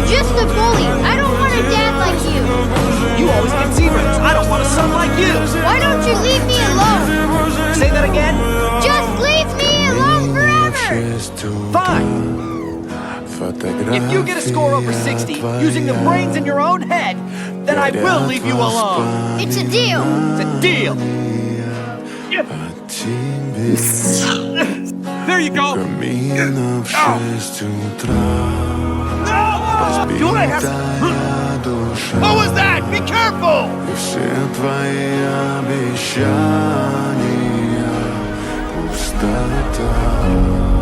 just a bully. I don't want a dad like you. You always get zebras. I don't want a son like you. Why don't you leave me alone? Say that again. Just leave me alone forever. Fine. If you get a score over 60 using the brains in your own head, then I will leave you alone. It's a deal. It's a deal. There you go. What was that? Be careful! Пустота.